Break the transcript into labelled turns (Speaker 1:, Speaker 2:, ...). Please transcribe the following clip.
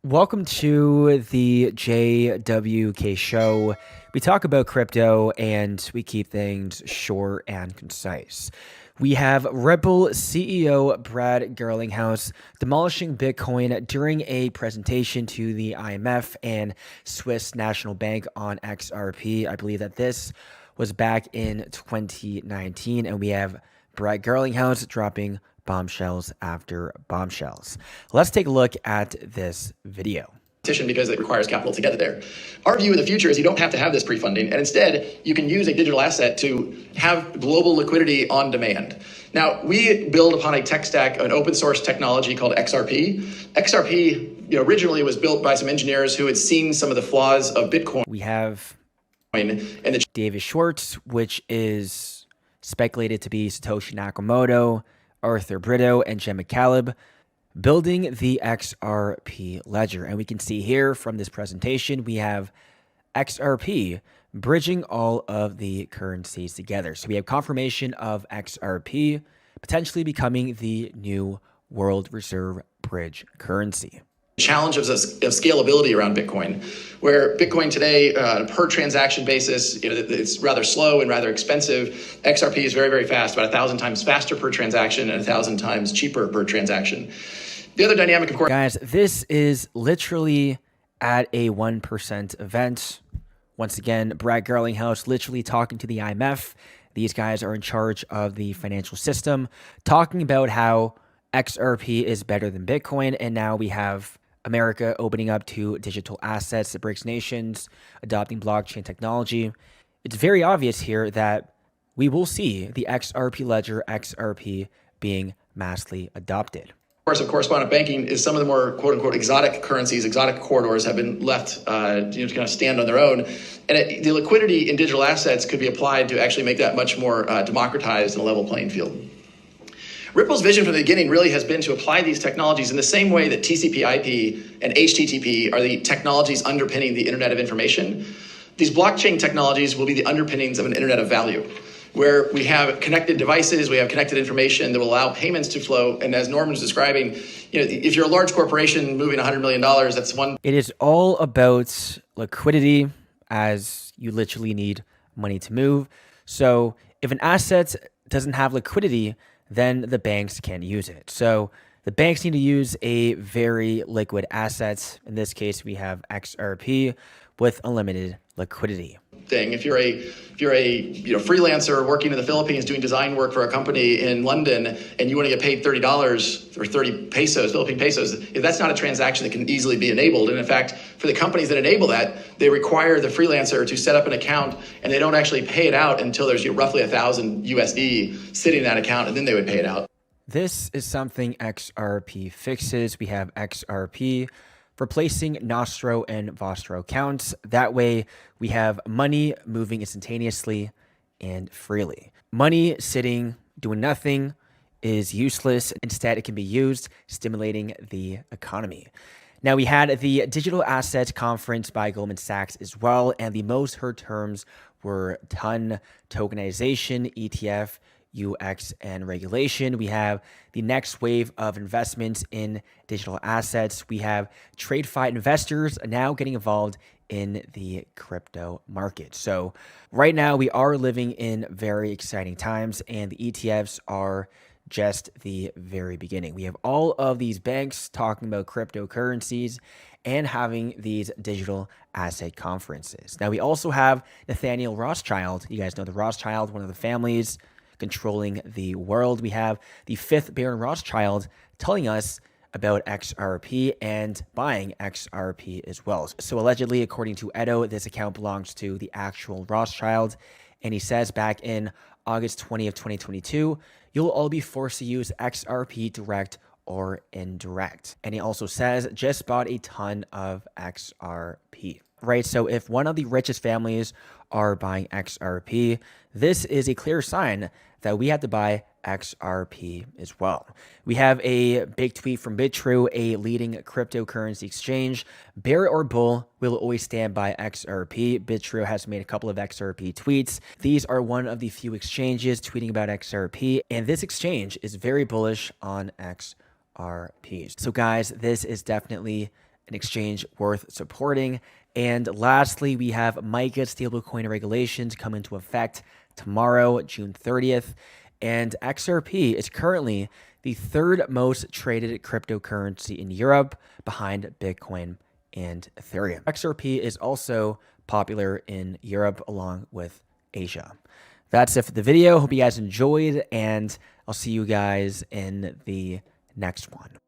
Speaker 1: Welcome to the JWK show. We talk about crypto and we keep things short and concise. We have Ripple CEO Brad Garlinghouse demolishing Bitcoin during a presentation to the IMF and Swiss National Bank on XRP. I believe that this was back in 2019, and we have Brad Garlinghouse dropping bombshells after bombshells. Let's take a look at this video.
Speaker 2: Because it requires capital to get it there. Our view of the future is you don't have to have this pre-funding, and instead you can use a digital asset to have global liquidity on demand. Now, we build upon a tech stack, an open source technology called XRP. XRP, originally was built by some engineers who had seen some of the flaws of Bitcoin.
Speaker 1: We have
Speaker 2: and
Speaker 1: David Schwartz, which is speculated to be Satoshi Nakamoto, Arthur Brito, and Jim McCaleb, building the XRP ledger. And we can see here from this presentation, we have XRP bridging all of the currencies together. So we have confirmation of XRP potentially becoming the new world reserve bridge currency.
Speaker 2: Challenges of scalability around Bitcoin, where Bitcoin today, on a per transaction basis, it's rather slow and rather expensive. XRP is very, very fast, about 1,000 times faster per transaction and 1,000 times cheaper per transaction. The other dynamic, of course,
Speaker 1: guys, this is literally at a 1% event. Once again, Brad Garlinghouse literally talking to the IMF. These guys are in charge of the financial system, talking about how XRP is better than Bitcoin, and now we have America opening up to digital assets that breaks nations, adopting blockchain technology. It's very obvious here that we will see the XRP ledger, XRP, being massively adopted.
Speaker 2: Of correspondent banking is some of the more quote unquote exotic currencies, exotic corridors have been left to kind of stand on their own. And the liquidity in digital assets could be applied to actually make that much more democratized and a level playing field. Ripple's vision from the beginning really has been to apply these technologies in the same way that TCP/IP and HTTP are the technologies underpinning the Internet of Information. These blockchain technologies will be the underpinnings of an Internet of Value, where we have connected devices, we have connected information that will allow payments to flow. And as Norman was describing, if you're a large corporation moving $100 million, that's one.
Speaker 1: It is all about liquidity, as you literally need money to move. So if an asset doesn't have liquidity, then the banks can't use it. So the banks need to use a very liquid asset. In this case, we have XRP with unlimited liquidity.
Speaker 2: If you're a freelancer working in the Philippines doing design work for a company in London and you want to get paid $30 or 30 pesos, Philippine pesos, if that's not a transaction that can easily be enabled. And in fact, for the companies that enable that, they require the freelancer to set up an account and they don't actually pay it out until there's roughly 1,000 USD sitting in that account, and then they would pay it out.
Speaker 1: This is something XRP fixes. We have XRP replacing Nostro and Vostro accounts. That way we have money moving instantaneously and freely. Money sitting, doing nothing is useless. Instead, it can be used stimulating the economy. Now, we had the Digital Asset Conference by Goldman Sachs as well, and the most heard terms were ton, tokenization, ETF, UX, and regulation. We have the next wave of investments in digital assets. We have TradeFi investors now getting involved in the crypto market. So right now we are living in very exciting times, and the ETFs are just the very beginning. We have all of these banks talking about cryptocurrencies and having these digital asset conferences. Now we also have Nathaniel Rothschild. You guys know the Rothschild, one of the families controlling the world. We have the fifth Baron Rothschild telling us about XRP and buying XRP as well. So allegedly, according to Edo, this account belongs to the actual Rothschild. And he says back in August 20 of 2022, you'll all be forced to use XRP direct or indirect. And he also says just bought a ton of XRP. Right, so if one of the richest families are buying XRP, this is a clear sign that we have to buy XRP as well. We have a big tweet from BitTrue, a leading cryptocurrency exchange. Bear or bull, will always stand by XRP. BitTrue has made a couple of XRP tweets. These are one of the few exchanges tweeting about XRP, and this exchange is very bullish on XRP. So guys, this is definitely an exchange worth supporting. And lastly, we have MiCA stablecoin regulations come into effect tomorrow, June 30th. And XRP is currently the third most traded cryptocurrency in Europe behind Bitcoin and Ethereum. XRP is also popular in Europe along with Asia. That's it for the video. Hope you guys enjoyed, and I'll see you guys in the next one.